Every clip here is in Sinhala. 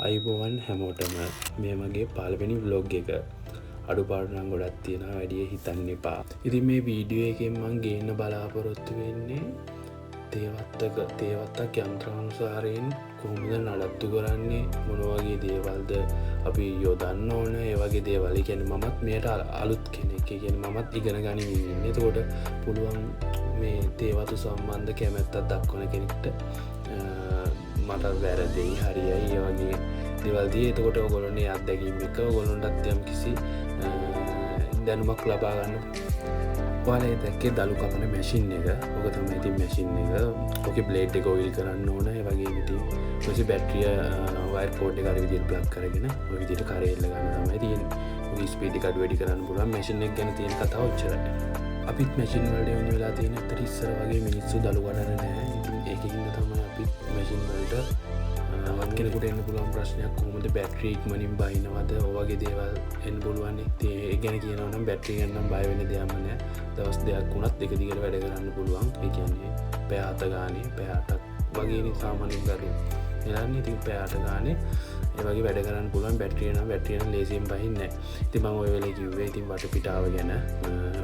අයිබෝවන් හැමෝටම මේ මගේ පළවෙනි ව්ලොග් එක. අඩුපාඩු නම් ගොඩක් තියෙනවා, වැඩි හිතන්න එපා. ඉතින් මේ වීඩියෝ එකෙන් මම ගේන්න බලාපොරොත්තු වෙන්නේ තේවත්තක් යන්ත්‍රානුසාරයෙන් කොහොමද නඩත්තු කරන්නේ, මොන වගේ දේවල්ද අපි යොදන්න ඕන, ඒ වගේ දේවල්. ඒ කියන්නේ මමත් මේට අලුත් කෙනෙක්. ඒ කියන්නේ මමත් ඉගෙන ගනිමින් ඉන්නේ. එතකොට පුළුවන් මේ තේවතු සම්බන්ධ කැමැත්තක් දක්වන කෙනෙක්ට මට වැරදෙයි හරියයි ඒ වගේ දේවල් දී. එතකොට ඔයගොල්ලෝනේ අත්දැකීම් එක ඔයගොල්ලන්ටත් යම් කිසි දැනුමක් ලබා ගන්න. ඔයාලා දැක්කේ දළු කපන මැෂින් එක. ඔක තමයි ඉතින් මැෂින් එක. ඔකේ බ්ලේඩ් එක ඔයිල් කරන්න ඕන. ඒ වගේ ඉතින් ඔකේ බැටරිය වයර් කෝඩ් එක හරි විදිහට ප්ලග් කරගෙන ඔය විදිහට කරේ එල්ල ගන්න තමයි තියෙන්නේ. ඔකේ ස්පීඩ් එක අඩු වැඩි කරන්න පුළුවන්. මැෂින් එක ගැන තියෙන කතාව ඔච්චරයි. අපිත් මැෂින් වලට යොමු වෙලා තියෙන අතර ඉස්සර වගේ මිනිස්සු දළු කඩන නැහැ. ඉතින් ඒකකින් තමයි අපි මැෂින් වලට වත් කෙනෙකුට එන්න පුළුවන් ප්‍රශ්නයක් කොහොමද බැටරි ඉක්මනින් බහිනවද ඔය වගේ දේවල් එන්න පුළුවන්. ඒ ගැන කියනවා නම් බැටරි ගැන නම් බය වෙන්න දෙයක් නැහැ. දවස් දෙකක් වුණත් එක දිගට වැඩ කරන්න පුළුවන්. ඒ කියන්නේ පැය 7 ගානේ පැය 8ක් වගේනේ සාමාන්‍යයෙන් ගන්න. එනන්නේ ඉතින් පැය 8 ගානේ ඒ වගේ වැඩ කරන්න පුළුවන්. බැටරිය නම් ලේසියෙන් බහින්නේ නැහැ. ඉතින් මම ඔය වෙලේ කිව්වේ ඉතින් වටපිටාව ගැන,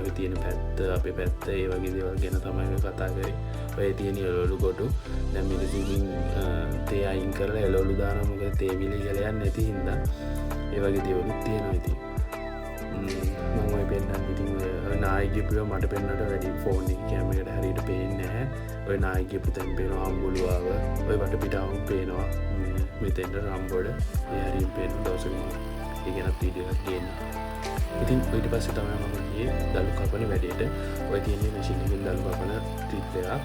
ඔය තියෙන පැත්ත, අපේ පැත්ත, ඒ වගේ දේවල් ගැන තමයි මේ කතා කරේ. ඔය තියෙන එළවලු කොටු දැන් මිනිස්සුකින් තේ අයින් කරලා එළවලු දානවා. මොකද තේ විලි කියලා යන්නේ නැති හින්දා ඒ වගේ දේවලුත් තියෙනවා. ඉතින් මම ඔය පෙන්නන්න ඉතින් ඔය නායිකයපුව මට පෙන්නට වැඩි ෆෝන් එක කැමරේට හරියට පේන්නේ නැහැ. ඔය නායිකයපු තැන් පේනවා, අම්බුලුවාව ඔය වටපිටාවම පේනවා. මෙතෙන්ට රම්බොඩ ඒ හරියෙන් පේන දවසකින් ඒ ගැනත් වීඩියෝ එකක් ගේන්න. ඉතින් ඊට පස්සේ තමයි මම ගියේ දළු කපන වැඩේට. ඔය තියෙන්නේ මැෂින් එකෙන් දළු කපන ක්ලිප් එකක්.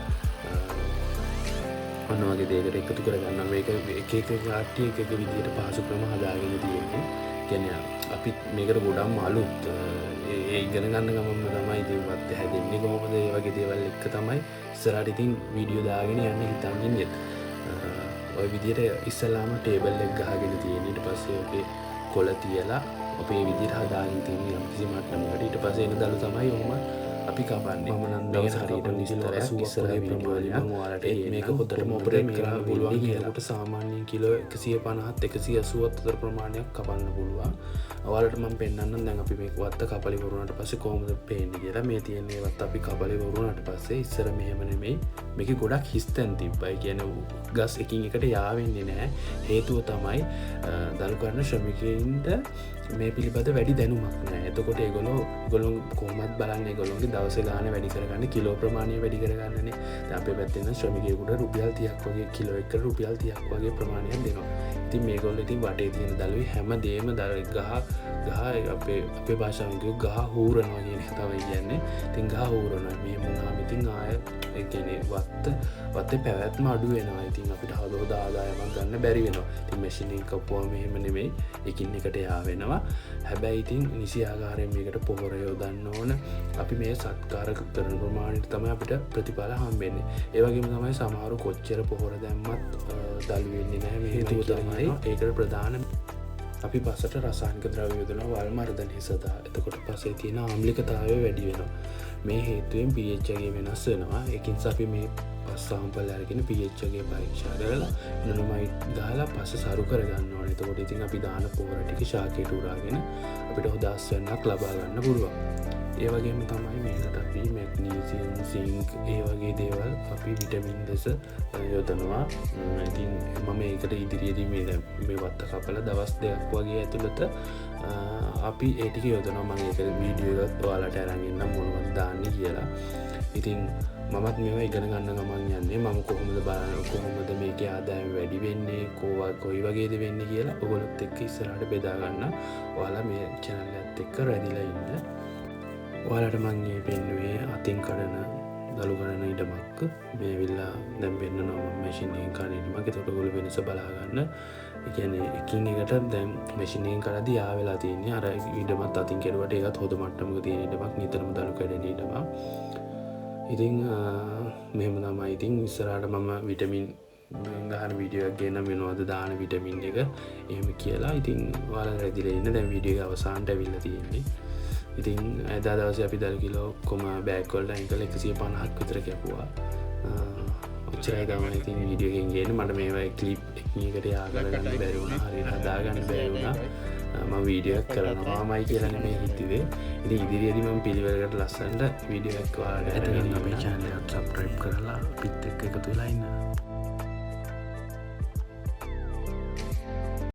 ඔන්න වගේ දෙයකට එකතු කරගන්න මේක එක කාටි එක විදිහට පහසු ක්‍රම හදාගෙන තියෙන්නේ. කියන්නේ අපි මේකට ගොඩක් අලුත්. ඒ ඉගෙන ගන්න ගමන්ම තමයි ඉතින් වත් හැදෙන්නේ කොහොමද, ඒ වගේ දේවල් එක්ක තමයි ඉස්සරහට ඉතින් වීඩියෝ දාගෙන යන්න හිතන් ඉන්නේ. ඔය විදිහට ඉස්සලාම ටේබල් එක ගහගෙන තියෙන. ඊට පස්සේ ඔකේ කොළ තියලා අපේ විදිහට හදාගෙන තියෙන යම් කිසි මට්ටමකට ඊට පස්සේ එන දළු තමයි ඔහොම අපි කපන්නේ. මම නම් දවස් හරියට විස්තරයක් ඉස්සරහ වීඩියෝ වලින් මම ඔයාලට මේක හොදටම ඔපරේට් කරන්න පුළුවන්. කියලාට සාමාන්‍යයෙන් කිලෝ 150ත් 180ත් අතර ප්‍රමාණයක් කපන්න පුළුවන්. ඔයාලට මම පෙන්නන්නම් දැන් අපි මේක වත්ත කපලි වරුණාට පස්සේ කොහොමද පේන්නේ කියලා. මේ තියෙන්නේ වත් අපි කපලි වරුණාට පස්සේ ඉස්සර මෙහෙම නෙමෙයි. මේක ගොඩක් හිස්තැන් තිබ්බයි. කියන්නේ ගස් එකින් එකට යාවෙන්නේ නැහැ. හේතුව තමයි දළු කරන ශ්‍රමිකයින්ට මේ පිළිබඳ වැඩි දැනුමක් නැහැ. එතකොට ඒගොල්ලෝ කොහොමත් බලන්නේ ඒගොල්ලෝගේ දවසේ ගාන වැඩි කරගන්න, කිලෝ ප්‍රමාණය වැඩි කරගන්නනේ. දැන් අපේ පැත්තේ නම් ශ්‍රමිකයෙකුට රුපියල් 30ක් වගේ කිලෝ එකකට රුපියල් 30ක් වගේ ප්‍රමාණයක් දෙනවා. ඉතින් මේගොල්ලෝ ඉතින් වටේ තියෙන දළුවේ හැමදේම ගහ අපේ භාෂාවෙන් කියු ගහ හූරනවා කියන එක තමයි කියන්නේ. ඉතින් ගහ හූරනවා මේ මොනවාම ඉතින් ආය ඒ කියන්නේ වත්තේ පැවැත්ම අඩු වෙනවා. ඉතින් අපිට හදවත ආදායමක් ගන්න බැරි වෙනවා. ඉතින් මැෂින් එක කපුවාම එහෙම නෙමෙයි, එකින් එකට යා වෙනවා. හැබැයි ඉතින් නිසි ආකාරයෙන් මේකට පොහොර යොදන්න ඕන. අපි මේ සත්කාර කරන ප්‍රමාණයට තමයි අපිට ප්‍රතිඵල හම්බෙන්නේ. ඒ වගේම තමයි සමහරු කොච්චර පොහොර දැම්මත් දළු වෙන්නේ නැහැ. මේ හේතුව තමයි ඒකට ප්‍රධාන අපි පසට රසායනික ද්‍රව්‍ය යොදනවා වල් මර්ධනය සඳහා. එතකොට පසේ තියෙන ආම්ලිකතාවය වැඩි වෙනවා. මේ හේතුවෙන් pH එක වෙනස් වෙනවා. ඒකින් අපි මේ පස් සාම්පල් අරගෙන pH එක පරීක්ෂා කරලා නොනොමයිට් දාලා පස සරු කරගන්න ඕනේ. එතකොට ඉතින් අපි දාන පොහොර ටික ශාකයට උරාගෙන අපිට හොදාස් වෙන්නක් ලබා ගන්න පුළුවන්. ඒ වගේම තමයි මේකට අපි මැග්නීසියම්, සින්ක් ඒ වගේ දේවල් අපි විටමින් ලෙස යොදනවා. ඉතින් මම ඒකට ඉදිරියේදී මේ වත්ත කපලා දවස් 2ක් වගේ ඇතුළත අපි ඒ ටික යොදනවා. මම ඒක වීඩියෝ එකත් ඔයාලට අරන් ඉන්නම් මොනවද දාන්නේ කියලා. ඉතින් මමත් මේවා ඉගෙන ගන්න ගමන් යන්නේ. මම කොහොමද මේකේ ආදායම වැඩි වෙන්නේ, කොයි වගේද වෙන්නේ කියලා ඔයගොල්ලොත් එක්ක ඉස්සරහට බෙදා ගන්න. ඔයාලා මේ channel එකත් එක්ක රැඳිලා ඉන්න. ඔයාලට මම මේ පෙන්නුවේ අතින් කඩන දළු ගණන ඉඩමක්. මේ විල්ලා දැන් පෙන්නනවා මැෂින් එකෙන් කඩන ඉඩමක්. ඒකට ඔයගොල්ලෝ වෙනස බලා ගන්න. ඒ කියන්නේ එකින් එකට දැන් මැෂින් එකෙන් කඩද්දී ආ වෙලා තියෙන්නේ අර ඉඩමත් අතින් කෙරුවට ඒකත් හොද මට්ටමක තියෙන ඉඩමක්, නිතරම දළු කැඩෙන ඉඩමක්. ඉතින් මෙහෙම තමයි. ඉතින් ඉස්සරහට මම විටමින් ගහන වීඩියෝ එකක් ගේන්න වෙනවද දාන විටමින් එක එහෙම කියලා. ඉතින් ඔයාලා රැඳිලා ඉන්න. දැන් වීඩියෝ එක අවසානට අවිල්ලා තියෙන්නේ. ඉතින් එදා දවසේ අපි දළු කිලෝ ඔක්කොම බෑග් වලට අයින් කරලා 150ක් විතර කැපුවා. ඔච්චරයි තමයි ඉතින් වීඩියෝ එකෙන් ගේන්නේ. මට මේවා ක්ලිප් එකකට යාගන්න බැරි වුණා, හරියට හදාගන්න බැරි වුණා. මම වීඩියෝ එකක් කරනවාමයි කියලා නෙමෙයි හිතුවේ. ඉතින් ඉදිරියේදී මම පිළිවෙලකට ලස්සනට වීඩියෝ එකක් ඔයාලට ඇදගෙන අපේ channel එකට subscribe කරලා අපිත් එක්ක එකතු වෙලා ඉන්න.